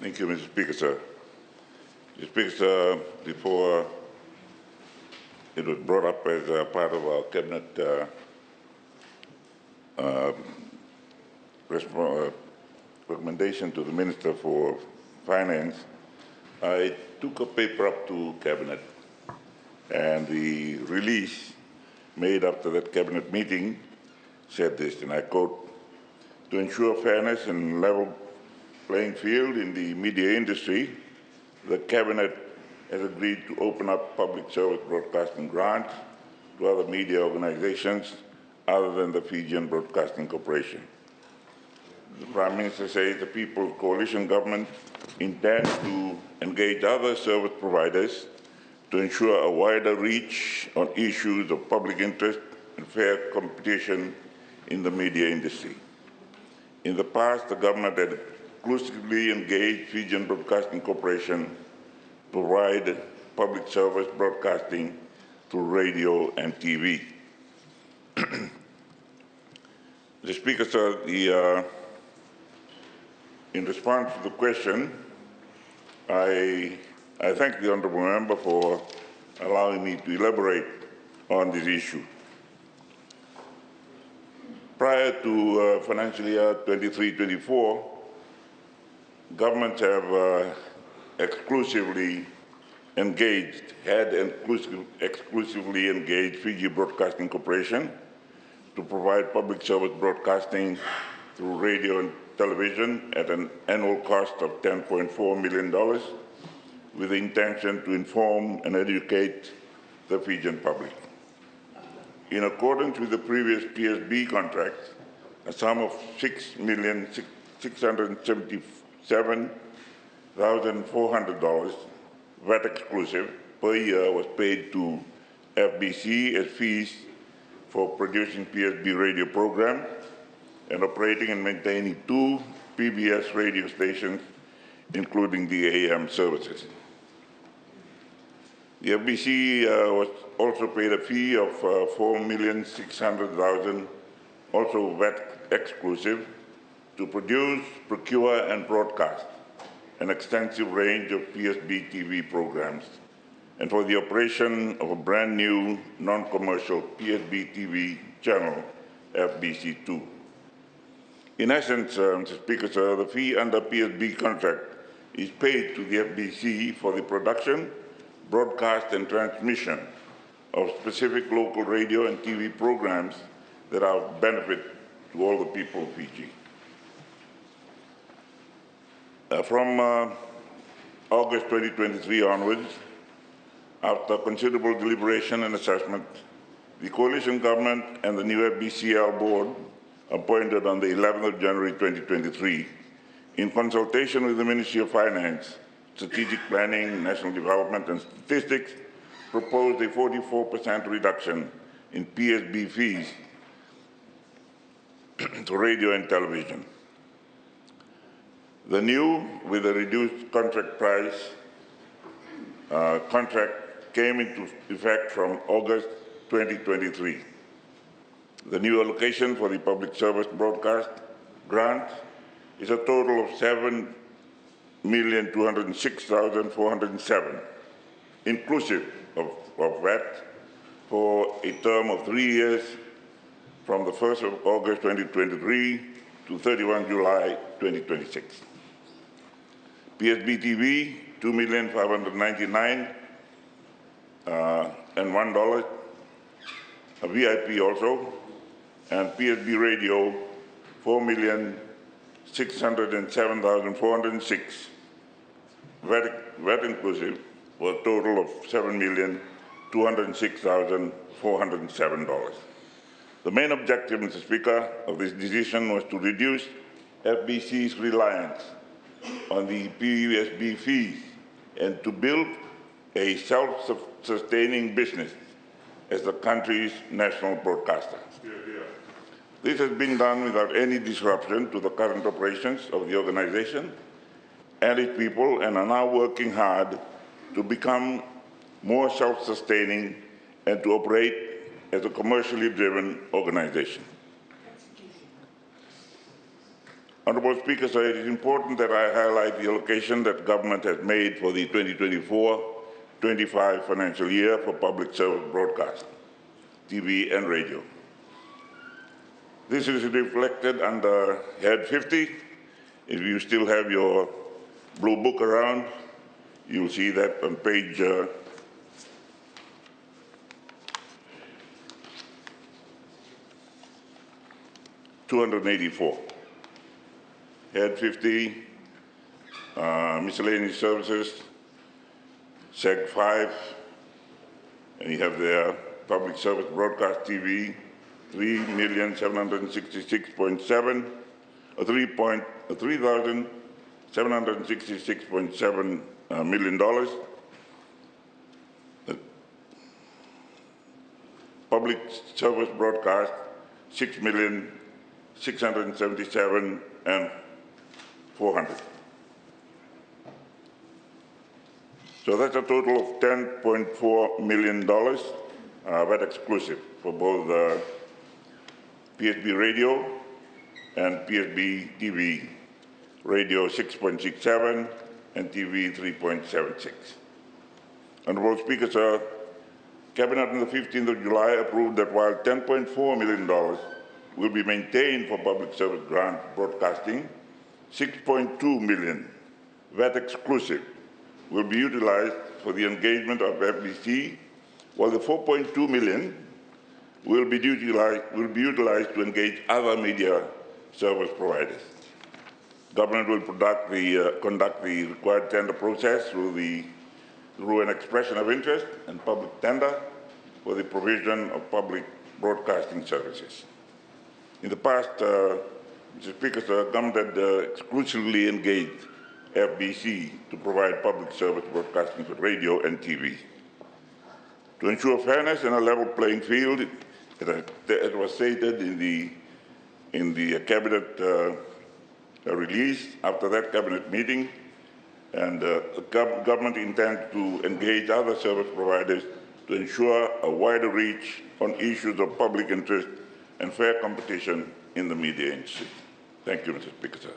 Thank you, Mr. Speaker, sir. Mr. Speaker, sir, before it was brought up as a part of our cabinet recommendation to the Minister for Finance, I took a paper up to cabinet, and the release made after that cabinet meeting said this, and I quote, "To ensure fairness and level playing field in the media industry, the cabinet has agreed to open up public service broadcasting grants to other media organizations other than the Fijian Broadcasting Corporation." The Prime Minister says the People's Coalition government intends to engage other service providers to ensure a wider reach on issues of public interest and fair competition in the media industry. In the past, the government had exclusively engaged Fijian Broadcasting Corporation to provide public service broadcasting through radio and TV. The Speaker, sir, in response to the question, I thank the Honourable Member for allowing me to elaborate on this issue. Prior to financial year 23-24, governments have exclusively engaged Fiji Broadcasting Corporation to provide public service broadcasting through radio and television at an annual cost of $10.4 million, with the intention to inform and educate the Fijian public. In accordance with the previous PSB contract, a sum of $6,677,400, VAT exclusive, per year was paid to FBC as fees for producing PSB radio program and operating and maintaining 2 PBS radio stations, including the AM services. The FBC was also paid a fee of $4,600,000, also VAT exclusive, to produce, procure, and broadcast an extensive range of PSB TV programs, and for the operation of a brand new non-commercial PSB TV channel, FBC2. In essence, Mr. Speaker, sir, the fee under PSB contract is paid to the FBC for the production, broadcast, and transmission of specific local radio and TV programs that are of benefit to all the people of Fiji. From August 2023 onwards, after considerable deliberation and assessment, the coalition government and the new FBCL board, appointed on the 11th of January 2023, in consultation with the Ministry of Finance, Strategic Planning, National Development and Statistics, proposed a 44% reduction in PSB fees to radio and television. The new, with a reduced contract price, contract came into effect from August 2023. The new allocation for the public service broadcast grant is a total of $7,206,407, inclusive of VAT, for a term of 3 years from the 1st of August 2023 to 31 July 2026. PSB TV, $2,599,000 and $1, a VIP also, and PSB Radio, $4,607,406, VAT inclusive, for a total of $7,206,407. The main objective, Mr. Speaker, of this decision was to reduce FBC's reliance on the PSB fees and to build a self-sustaining business as the country's national broadcaster. This has been done without any disruption to the current operations of the organization and its people, and are now working hard to become more self-sustaining and to operate as a commercially driven organization. Honourable Speaker, sir, it is important that I highlight the allocation that government has made for the 2024-25 financial year for public service broadcast, TV and radio. This is reflected under Head 50. If you still have your blue book around, you'll see that on page 284. Head 50, miscellaneous services, Seg 5, and you have there public service broadcast TV, 3,766.7, $3,766.7 million. Public service broadcast, 6,677,400. So that's a total of $10.4 million, VAT exclusive, for both PSB radio and PSB TV. Radio 6.67 and TV 3.76. Honourable Speaker, sir, Cabinet on the 15th of July approved that while $10.4 million will be maintained for public service grant broadcasting, 6.2 million, VAT exclusive, will be utilized for the engagement of FBC, while the 4.2 million will be utilized to engage other media service providers. Government will conduct the required tender process through an expression of interest and public tender for the provision of public broadcasting services. In the past, Mr. Speaker, the government had exclusively engaged FBC to provide public service broadcasting for radio and TV. To ensure fairness and a level playing field, it was stated in the cabinet release after that cabinet meeting, and the government intends to engage other service providers to ensure a wider reach on issues of public interest and fair competition in the media industry. Thank you, Mr. Speaker, sir.